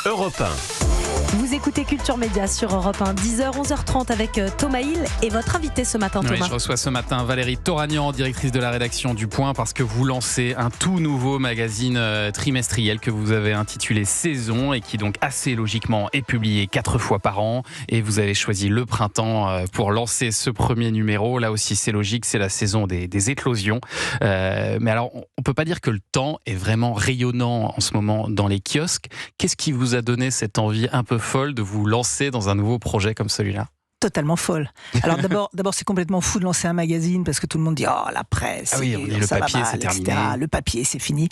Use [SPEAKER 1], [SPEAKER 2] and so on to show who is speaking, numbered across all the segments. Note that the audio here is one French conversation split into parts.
[SPEAKER 1] Europe 1.
[SPEAKER 2] Vous écoutez Culture Média sur Europe 1, 10h, 11h30 avec Thomas Hill et votre invité ce matin, Thomas.
[SPEAKER 3] Oui, je reçois ce matin Valérie Toragnan, directrice de la rédaction du Point, parce que vous lancez un tout nouveau magazine trimestriel que vous avez intitulé Saison et qui donc assez logiquement est publié 4 fois par an. Et vous avez choisi le printemps pour lancer ce premier numéro. Là aussi, c'est logique, c'est la saison des éclosions. Mais alors, on peut pas dire que le temps est vraiment rayonnant en ce moment dans les kiosques. Qu'est-ce qui vous a donné cette envie un peu folle de vous lancer dans un nouveau projet comme celui-là?
[SPEAKER 4] Totalement folle. Alors d'abord, c'est complètement fou de lancer un magazine parce que tout le monde dit oh la presse,
[SPEAKER 3] ah oui, on dit le papier c'est terminé,
[SPEAKER 4] le papier c'est fini.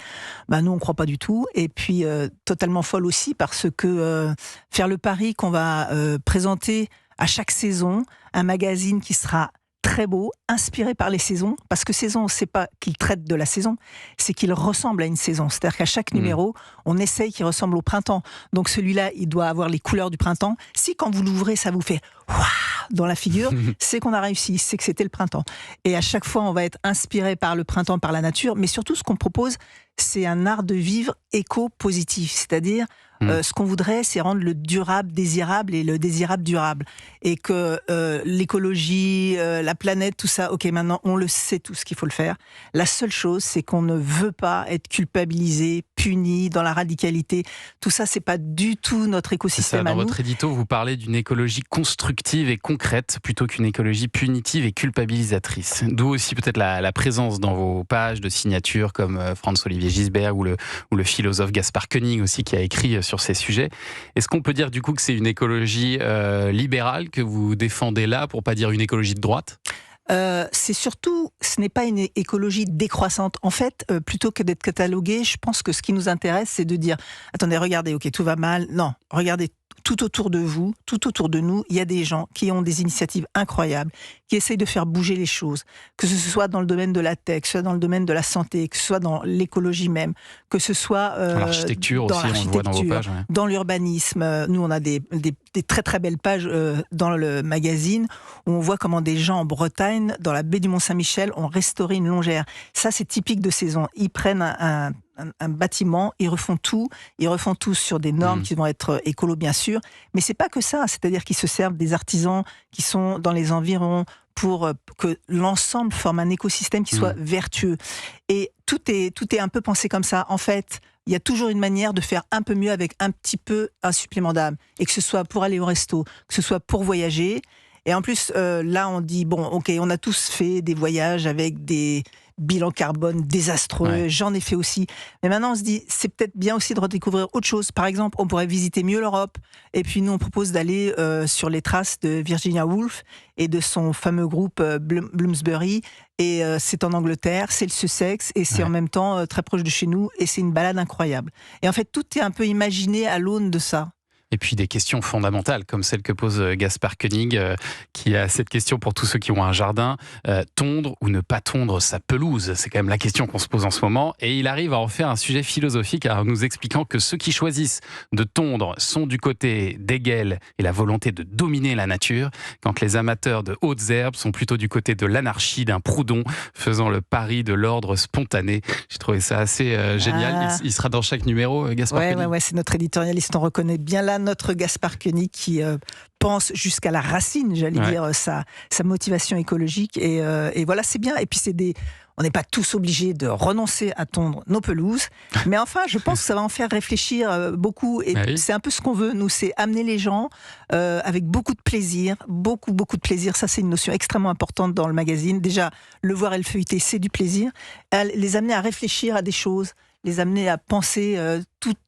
[SPEAKER 4] Nous on croit pas du tout. Et puis totalement folle aussi parce que faire le pari qu'on va présenter à chaque saison un magazine qui sera très beau, inspiré par les saisons, parce que saison, c'est pas qu'il traite de la saison, c'est qu'il ressemble à une saison. C'est-à-dire qu'à chaque numéro, on essaye qu'il ressemble au printemps. Donc celui-là, il doit avoir les couleurs du printemps. Si quand vous l'ouvrez, ça vous fait waouh dans la figure, c'est qu'on a réussi, c'est que c'était le printemps. Et à chaque fois, on va être inspiré par le printemps, par la nature, mais surtout ce qu'on propose, c'est un art de vivre éco-positif, c'est-à-dire ce qu'on voudrait, c'est rendre le durable désirable et le désirable durable. Et que l'écologie, la planète, tout ça, ok, maintenant, on le sait tout ce qu'il faut le faire. La seule chose, c'est qu'on ne veut pas être culpabilisé, puni, dans la radicalité. Tout ça, c'est pas du tout notre écosystème à nous.
[SPEAKER 3] Dans votre édito, vous parlez d'une écologie constructive et concrète, plutôt qu'une écologie punitive et culpabilisatrice. D'où aussi peut-être la présence dans vos pages de signatures comme Franz-Olivier Gisbert ou le philosophe Gaspard Koenig aussi, qui a écrit sur ces sujets. Est-ce qu'on peut dire du coup que c'est une écologie libérale que vous défendez là, pour pas dire une écologie de droite ?
[SPEAKER 4] C'est surtout, ce n'est pas une écologie décroissante. En fait, plutôt que d'être catalogué, je pense que ce qui nous intéresse, c'est de dire, attendez, regardez, ok, tout va mal. Non, regardez, tout autour de vous, tout autour de nous, il y a des gens qui ont des initiatives incroyables, qui essayent de faire bouger les choses, que ce soit dans le domaine de la tech, que ce soit dans le domaine de la santé, que ce soit dans l'écologie même, que ce soit
[SPEAKER 3] dans l'architecture aussi, on le voit dans vos pages, ouais.
[SPEAKER 4] Dans l'urbanisme. Nous, on a des très très belles pages dans le magazine où on voit comment des gens en Bretagne, dans la baie du Mont-Saint-Michel, ont restauré une longère. Ça, c'est typique de saison. Ils prennent un bâtiment, ils refont tout sur des normes qui vont être écolo bien sûr, mais c'est pas que ça, c'est-à-dire qu'ils se servent des artisans qui sont dans les environs pour que l'ensemble forme un écosystème qui soit vertueux. Et tout est un peu pensé comme ça. En fait, il y a toujours une manière de faire un peu mieux avec un supplément d'âme, et que ce soit pour aller au resto, que ce soit pour voyager. Et en plus, là, on dit, bon, ok, on a tous fait des voyages avec des bilans carbone désastreux, ouais. J'en ai fait aussi. Mais maintenant, on se dit, c'est peut-être bien aussi de redécouvrir autre chose. Par exemple, on pourrait visiter mieux l'Europe. Et puis, nous, on propose d'aller sur les traces de Virginia Woolf et de son fameux groupe Bloomsbury. Et c'est en Angleterre, c'est le Sussex, et c'est en même temps très proche de chez nous. Et c'est une balade incroyable. Et en fait, tout est un peu imaginé à l'aune de ça.
[SPEAKER 3] Et puis des questions fondamentales, comme celle que pose Gaspard Koenig, qui a cette question pour tous ceux qui ont un jardin, tondre ou ne pas tondre sa pelouse, c'est quand même la question qu'on se pose en ce moment, et il arrive à en faire un sujet philosophique en nous expliquant que ceux qui choisissent de tondre sont du côté d'Hegel et la volonté de dominer la nature, quand les amateurs de hautes herbes sont plutôt du côté de l'anarchie d'un Proudhon, faisant le pari de l'ordre spontané. J'ai trouvé ça assez génial. Il sera dans chaque numéro, Gaspard Koenig.
[SPEAKER 4] Ouais, c'est notre éditorialiste, on reconnaît bien là notre Gaspard Koenig qui pense jusqu'à la racine, j'allais dire, sa motivation écologique. Et voilà, c'est bien. Et puis, on n'est pas tous obligés de renoncer à tondre nos pelouses. Mais enfin, je pense que ça va en faire réfléchir beaucoup. Et c'est un peu ce qu'on veut, nous, c'est amener les gens avec beaucoup de plaisir. Beaucoup de plaisir. Ça, c'est une notion extrêmement importante dans le magazine. Déjà, le voir et le feuilleter, c'est du plaisir. Les amener à réfléchir à des choses, les amener à penser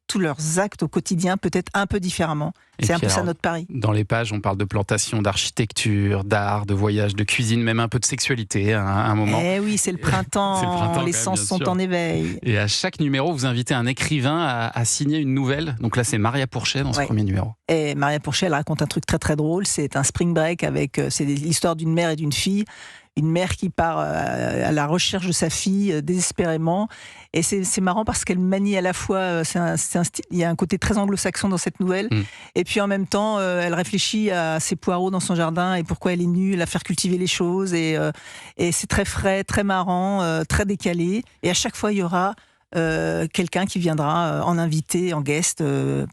[SPEAKER 4] tous leurs actes au quotidien, peut-être un peu différemment. C'est un peu ça notre pari.
[SPEAKER 3] Dans les pages, on parle de plantation, d'architecture, d'art, de voyage, de cuisine, même un peu de sexualité à un moment.
[SPEAKER 4] Eh oui, c'est le printemps, les sens sont en éveil.
[SPEAKER 3] Et à chaque numéro, vous invitez un écrivain à signer une nouvelle. Donc là, c'est Maria Pourchet dans ce premier numéro.
[SPEAKER 4] Et Maria Pourchet, elle raconte un truc très très drôle. C'est un spring break c'est l'histoire d'une mère et d'une fille. Une mère qui part à la recherche de sa fille désespérément. Et c'est marrant parce qu'elle manie à la fois, il y a un côté très anglo-saxon dans cette nouvelle. Et puis en même temps, elle réfléchit à ses poireaux dans son jardin et pourquoi elle est nulle à faire cultiver les choses. Et c'est très frais, très marrant, très décalé. Et à chaque fois, il y aura quelqu'un qui viendra en invité, en guest, de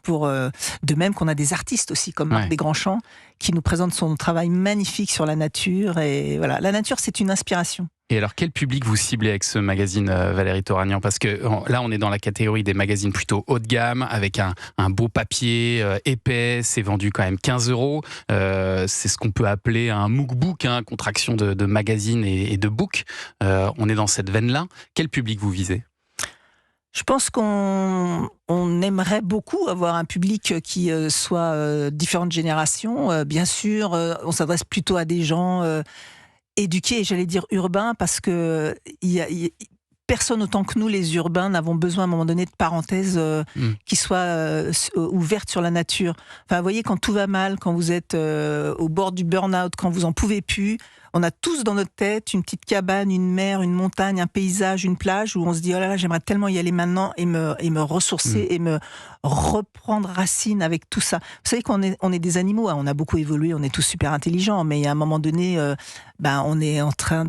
[SPEAKER 4] même qu'on a des artistes aussi, comme Marc Desgrandchamps, qui nous présente son travail magnifique sur la nature. Et voilà, la nature, c'est une inspiration.
[SPEAKER 3] Et alors, quel public vous ciblez avec ce magazine, Valérie Toragnan? Parce que là, on est dans la catégorie des magazines plutôt haut de gamme, avec un beau papier épais, c'est vendu quand même 15 €. C'est ce qu'on peut appeler un MOOC-book, contraction de magazine et de book. On est dans cette veine-là. Quel public vous visez?
[SPEAKER 4] Je pense qu'on aimerait beaucoup avoir un public qui soit différentes générations. Bien sûr, on s'adresse plutôt à des gens éduqués, j'allais dire urbains, parce que personne autant que nous, les urbains, n'avons besoin à un moment donné de parenthèses qui soient ouvertes sur la nature. Enfin, vous voyez, quand tout va mal, quand vous êtes au bord du burn-out, quand vous en pouvez plus, on a tous dans notre tête une petite cabane, une mer, une montagne, un paysage, une plage où on se dit « Oh là là, j'aimerais tellement y aller maintenant et me ressourcer et me reprendre racine avec tout ça. » Vous savez qu'on est des animaux, on a beaucoup évolué, on est tous super intelligents, mais à un moment donné, on est en train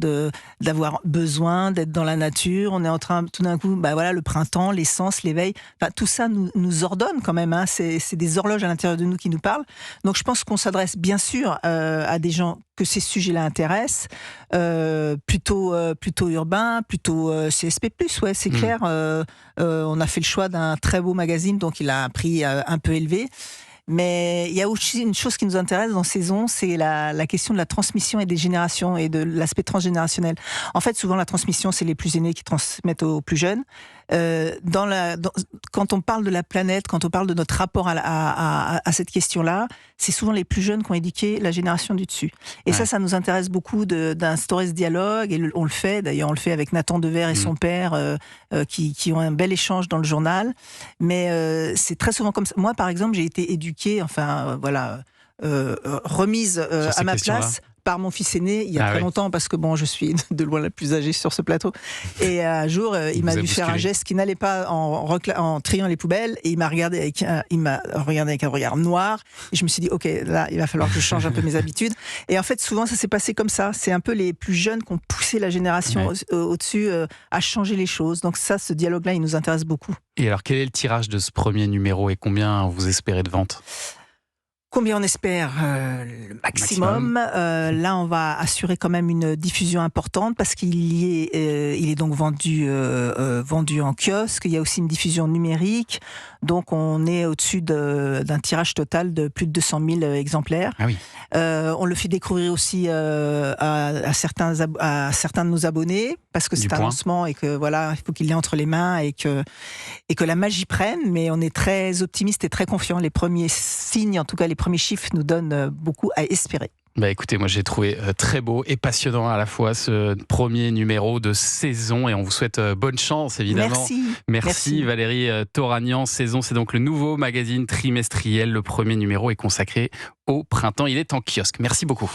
[SPEAKER 4] d'avoir besoin d'être dans la nature, on est en train, tout d'un coup, voilà, le printemps, l'essence, l'éveil, tout ça nous ordonne quand même, c'est des horloges à l'intérieur de nous qui nous parlent. Donc je pense qu'on s'adresse bien sûr à des gens que ces sujets-là intéressent, plutôt urbain, plutôt CSP+, ouais, c'est clair. On a fait le choix d'un très beau magazine, donc il a un prix un peu élevé. Mais il y a aussi une chose qui nous intéresse dans Saison, c'est la question de la transmission et des générations et de l'aspect transgénérationnel. En fait, souvent la transmission, c'est les plus aînés qui transmettent aux plus jeunes. Quand on parle de la planète, quand on parle de notre rapport à cette question-là, c'est souvent les plus jeunes qui ont éduqué la génération du dessus. Et ça nous intéresse beaucoup d'instaurer ce dialogue. Et on le fait, d'ailleurs, on le fait avec Nathan Dever et son père, qui ont un bel échange dans le journal. Mais c'est très souvent comme ça. Moi, par exemple, j'ai été éduquée, remise à ma place par mon fils aîné il y a très longtemps, parce que je suis de loin la plus âgée sur ce plateau. Et un jour, il m'a dû faire un geste qui n'allait pas en triant les poubelles, et il m'a regardé avec un regard noir. Et je me suis dit, ok, là, il va falloir que je change un peu mes habitudes. Et en fait, souvent, ça s'est passé comme ça. C'est un peu les plus jeunes qui ont poussé la génération au-dessus à changer les choses. Donc ça, ce dialogue-là, il nous intéresse beaucoup.
[SPEAKER 3] Et alors, quel est le tirage de ce premier numéro et combien vous espérez de ventes ?
[SPEAKER 4] Combien on espère le maximum. Là, on va assurer quand même une diffusion importante, parce qu'il est donc vendu en kiosque. Il y a aussi une diffusion numérique. Donc, on est au-dessus d'un tirage total de plus de 200 000 exemplaires. Ah oui. On le fait découvrir aussi à certains de nos abonnés, parce que c'est un lancement et que voilà, il faut qu'il l'ait entre les mains et que la magie prenne. Mais on est très optimiste et très confiant. Les premiers signes, en tout cas les premiers chiffres, nous donnent beaucoup à espérer.
[SPEAKER 3] Écoutez, moi j'ai trouvé très beau et passionnant à la fois ce premier numéro de Saison, et on vous souhaite bonne chance évidemment. Merci Valérie Toragnan. Saison, c'est donc le nouveau magazine trimestriel. Le premier numéro est consacré au printemps. Il est en kiosque. Merci beaucoup.